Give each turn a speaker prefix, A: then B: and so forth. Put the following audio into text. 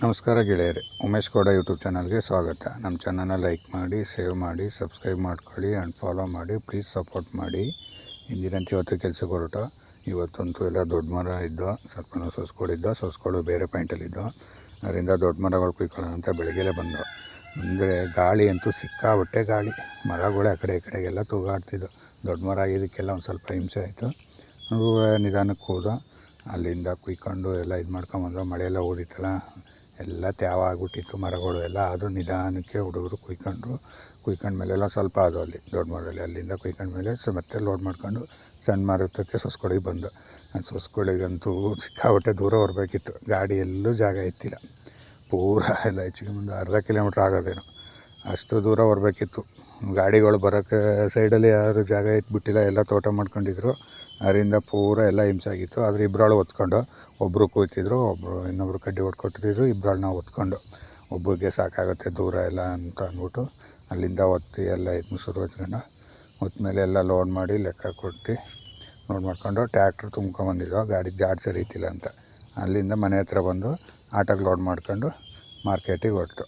A: ನಮಸ್ಕಾರ ಗೆಳೆಯರೆ, ಉಮೇಶ್ ಗೌಡ ಯೂಟ್ಯೂಬ್ ಚಾನಲ್ಗೆ ಸ್ವಾಗತ. ನಮ್ಮ ಚಾನಲ್ನ ಲೈಕ್ ಮಾಡಿ, ಸೇವ್ ಮಾಡಿ, ಸಬ್ಸ್ಕ್ರೈಬ್ ಮಾಡ್ಕೊಳ್ಳಿ ಆ್ಯಂಡ್ ಫಾಲೋ ಮಾಡಿ. ಪ್ಲೀಸ್ ಸಪೋರ್ಟ್ ಮಾಡಿ. ಇಂದಿನಂತೆ ಇವತ್ತು ಕೆಲಸಕ್ಕೆ ಹೊರಟ. ಇವತ್ತಂತೂ ಎಲ್ಲ ದೊಡ್ಡ ಮರ ಇದ್ದೋ, ಸ್ವಲ್ಪ ಸೊಸ್ಕೊಳು ಬೇರೆ ಪಾಯಿಂಟಲ್ಲಿದ್ದೋ. ಅದರಿಂದ ದೊಡ್ಡ ಮರಗಳು ಕುಯ್ಕೊಳ್ಳೋಣ ಅಂತ ಬೆಳಗ್ಗೆಲೇ ಬಂದವು. ಅಂದರೆ ಗಾಳಿ ಅಂತೂ ಸಿಕ್ಕಾಬಟ್ಟೆ ಗಾಳಿ, ಮರಗಳೇ ಆ ಕಡೆ ಈ ಕಡೆಗೆಲ್ಲ ತೂಗಾಡ್ತಿದ್ದವು. ದೊಡ್ಡ ಮರ ಆಗಿದ್ದಕ್ಕೆಲ್ಲ ಒಂದು ಸ್ವಲ್ಪ ಹಿಂಸೆ ಆಯಿತು. ನಿಧಾನಕ್ಕೆ ಹೋದ, ಅಲ್ಲಿಂದ ಕುಯ್ಕೊಂಡು ಎಲ್ಲ ಇದು ಮಾಡ್ಕೊಂಬಂದು. ಮಳೆಯೆಲ್ಲ ಓದಿತ್ತಲ್ಲ, ಎಲ್ಲ ತ್ಯಾವ ಆಗಿಬಿಟ್ಟಿತ್ತು ಮರಗಳು ಎಲ್ಲ. ಆದರೂ ನಿಧಾನಕ್ಕೆ ಹುಡುಗರು ಕುಯ್ಕೊಂಡ್ಮೇಲೆಲ್ಲ ಸ್ವಲ್ಪ ಅದು ಅಲ್ಲಿ ದೊಡ್ಡ ಮರದಲ್ಲಿ. ಅಲ್ಲಿಂದ ಕುಯ್ಕೊಂಡ್ಮೇಲೆ ಮತ್ತೆ ಲೋಡ್ ಮಾಡ್ಕೊಂಡು ಸಣ್ಣ ಮರಕ್ಕೆ ಸೊಸ್ಕೊಳಿಗೆ ಬಂದು. ಸೊಸ್ಕೊಳಿಗಂತೂ ಸಿಕ್ಕಾಬಟ್ಟೆ ದೂರ ಹೊರಬೇಕಿತ್ತು. ಗಾಡಿ ಎಲ್ಲೂ ಜಾಗ ಇತ್ತಿಲ್ಲ. ಪೂರ ಎಲ್ಲ ಹೆಚ್ಚಿಗೆ ಮುಂದೆ ಅರ್ಧ ಕಿಲೋಮೀಟ್ರ್ ಆಗೋದೇನು, ಅಷ್ಟು ದೂರ ಹೊರಬೇಕಿತ್ತು. ಗಾಡಿಗಳು ಬರೋಕ್ಕೆ ಸೈಡಲ್ಲಿ ಯಾರು ಜಾಗ ಇಟ್ಬಿಟ್ಟಿಲ್ಲ, ಎಲ್ಲ ತೋಟ ಮಾಡ್ಕೊಂಡಿದ್ರು. ಅದರಿಂದ ಪೂರ ಎಲ್ಲ ಹಿಂಸೆ ಆಗಿತ್ತು. ಆದರೆ ಇಬ್ಬರಾಳು ಹೊತ್ಕೊಂಡು, ಒಬ್ಬರು ಕೂಯ್ತಿದ್ರು, ಇನ್ನೊಬ್ಬರು ಕಡ್ಡಿ ಹೊಡ್ಕೊಟ್ಟಿದ್ರು. ಇಬ್ಬರಾಳು ನಾವು ಹೊತ್ಕೊಂಡು, ಒಬ್ಬರಿಗೆ ಸಾಕಾಗುತ್ತೆ ದೂರ ಎಲ್ಲ ಅಂತ ಅಂದ್ಬಿಟ್ಟು ಅಲ್ಲಿಂದ ಒತ್ತಿ ಎಲ್ಲ ಶುರು ಹೊತ್ಮೇಲೆ ಎಲ್ಲ ಲೋಡ್ ಮಾಡಿ ಲೆಕ್ಕ ಕೊಟ್ಟು ಲೋಡ್ ಮಾಡ್ಕೊಂಡು ಟ್ಯಾಕ್ಟ್ರ್ ತುಂಬ್ಕೊಂಬಂದಿದ್ದೋ. ಗಾಡಿ ಸರಿ ಇತ್ತಿಲ್ಲ ಅಂತ ಅಲ್ಲಿಂದ ಮನೆ ಹತ್ರ ಬಂದು ಆಟೋಗೆ ಲೋಡ್ ಮಾಡ್ಕೊಂಡು ಮಾರ್ಕೆಟಿಗೆ ಹೊರಟು.